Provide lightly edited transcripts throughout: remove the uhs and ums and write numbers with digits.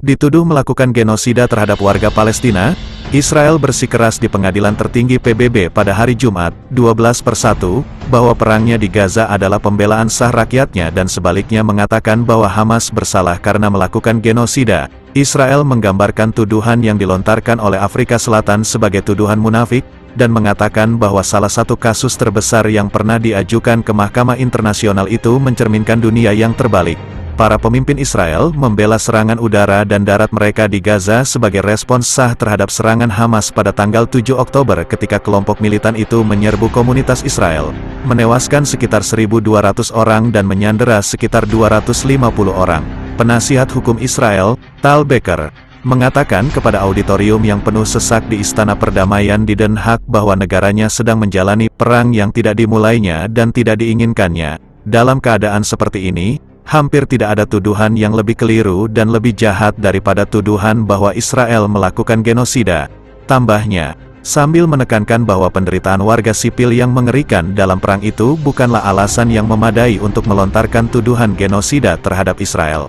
Dituduh melakukan genosida terhadap warga Palestina, Israel bersikeras di pengadilan tertinggi PBB pada hari Jumat, 12/1, bahwa perangnya di Gaza adalah pembelaan sah rakyatnya dan sebaliknya mengatakan bahwa Hamas bersalah karena melakukan genosida. Israel menggambarkan tuduhan yang dilontarkan oleh Afrika Selatan sebagai tuduhan munafik, dan mengatakan bahwa salah satu kasus terbesar yang pernah diajukan ke Mahkamah Internasional itu mencerminkan dunia yang terbalik. Para pemimpin Israel membela serangan udara dan darat mereka di Gaza sebagai respons sah terhadap serangan Hamas pada tanggal 7 Oktober ketika kelompok militan itu menyerbu komunitas Israel, menewaskan sekitar 1.200 orang dan menyandera sekitar 250 orang. Penasihat hukum Israel, Tal Becker, mengatakan kepada auditorium yang penuh sesak di Istana Perdamaian di Den Haag bahwa negaranya sedang menjalani perang yang tidak dimulainya dan tidak diinginkannya. Dalam keadaan seperti ini, hampir tidak ada tuduhan yang lebih keliru dan lebih jahat daripada tuduhan bahwa Israel melakukan genosida. Tambahnya, sambil menekankan bahwa penderitaan warga sipil yang mengerikan dalam perang itu bukanlah alasan yang memadai untuk melontarkan tuduhan genosida terhadap Israel.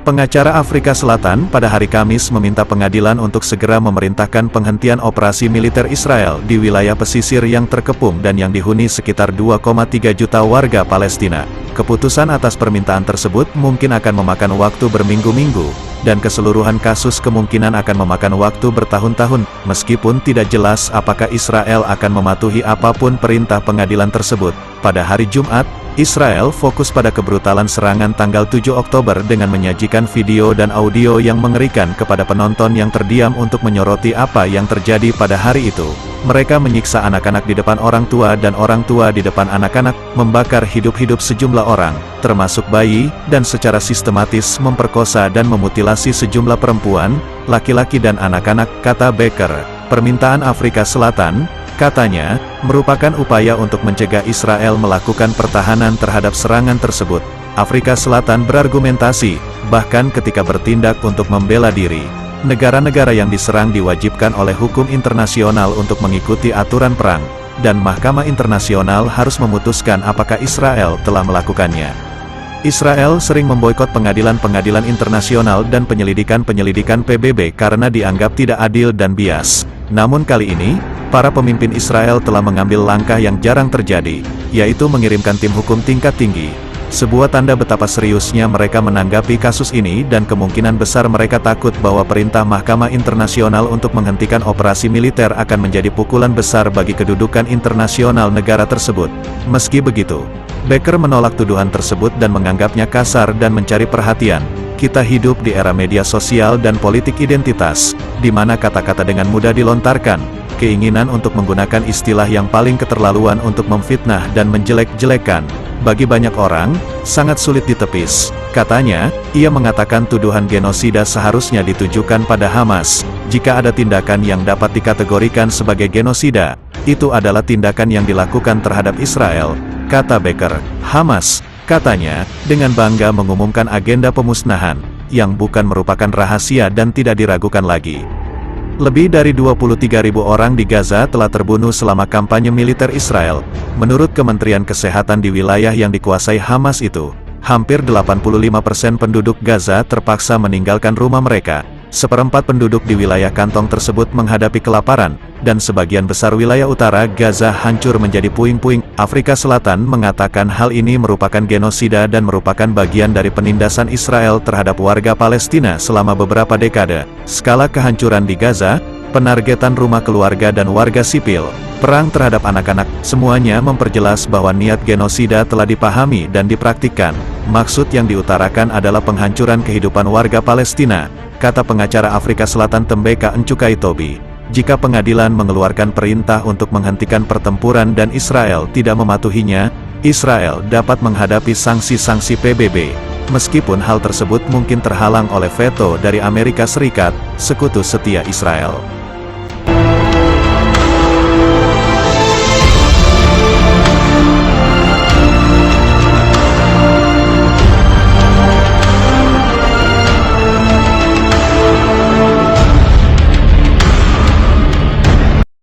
Pengacara Afrika Selatan pada hari Kamis meminta pengadilan untuk segera memerintahkan penghentian operasi militer Israel di wilayah pesisir yang terkepung dan yang dihuni sekitar 2,3 juta warga Palestina. Keputusan atas permintaan tersebut mungkin akan memakan waktu berminggu-minggu, dan keseluruhan kasus kemungkinan akan memakan waktu bertahun-tahun, meskipun tidak jelas apakah Israel akan mematuhi apapun perintah pengadilan tersebut. Pada hari Jumat, Israel fokus pada kebrutalan serangan tanggal 7 Oktober dengan menyajikan video dan audio yang mengerikan kepada penonton yang terdiam untuk menyoroti apa yang terjadi pada hari itu. Mereka menyiksa anak-anak di depan orang tua dan orang tua di depan anak-anak, membakar hidup-hidup sejumlah orang, termasuk bayi, dan secara sistematis memperkosa dan memutilasi sejumlah perempuan, laki-laki dan anak-anak, kata Becker. Permintaan Afrika Selatan, katanya, merupakan upaya untuk mencegah Israel melakukan pertahanan terhadap serangan tersebut. Afrika Selatan berargumentasi, bahkan ketika bertindak untuk membela diri, negara-negara yang diserang diwajibkan oleh hukum internasional untuk mengikuti aturan perang, dan Mahkamah Internasional harus memutuskan apakah Israel telah melakukannya. Israel sering memboikot pengadilan-pengadilan internasional dan penyelidikan-penyelidikan PBB karena dianggap tidak adil dan bias. Namun kali ini, para pemimpin Israel telah mengambil langkah yang jarang terjadi, yaitu mengirimkan tim hukum tingkat tinggi. Sebuah tanda betapa seriusnya mereka menanggapi kasus ini dan kemungkinan besar mereka takut bahwa perintah Mahkamah Internasional untuk menghentikan operasi militer akan menjadi pukulan besar bagi kedudukan internasional negara tersebut. Meski begitu, Becker menolak tuduhan tersebut dan menganggapnya kasar dan mencari perhatian. Kita hidup di era media sosial dan politik identitas, di mana kata-kata dengan mudah dilontarkan. Keinginan untuk menggunakan istilah yang paling keterlaluan untuk memfitnah dan menjelek-jelekan, bagi banyak orang, sangat sulit ditepis. Katanya, ia mengatakan tuduhan genosida seharusnya ditujukan pada Hamas. Jika ada tindakan yang dapat dikategorikan sebagai genosida, itu adalah tindakan yang dilakukan terhadap Israel, kata Becker. Hamas, katanya, dengan bangga mengumumkan agenda pemusnahan, yang bukan merupakan rahasia dan tidak diragukan lagi. Lebih dari 23.000 orang di Gaza telah terbunuh selama kampanye militer Israel. Menurut Kementerian Kesehatan di wilayah yang dikuasai Hamas itu, hampir 85% penduduk Gaza terpaksa meninggalkan rumah mereka. Seperempat penduduk di wilayah kantong tersebut menghadapi kelaparan, dan sebagian besar wilayah utara Gaza hancur menjadi puing-puing. Afrika Selatan mengatakan hal ini merupakan genosida dan merupakan bagian dari penindasan Israel terhadap warga Palestina selama beberapa dekade. Skala kehancuran di Gaza, penargetan rumah keluarga dan warga sipil, perang terhadap anak-anak, semuanya memperjelas bahwa niat genosida telah dipahami dan dipraktikkan. Maksud yang diutarakan adalah penghancuran kehidupan warga Palestina, kata pengacara Afrika Selatan Tembeka Ncukai Tobi. Jika pengadilan mengeluarkan perintah untuk menghentikan pertempuran dan Israel tidak mematuhinya, Israel dapat menghadapi sanksi-sanksi PBB. Meskipun hal tersebut mungkin terhalang oleh veto dari Amerika Serikat, sekutu setia Israel.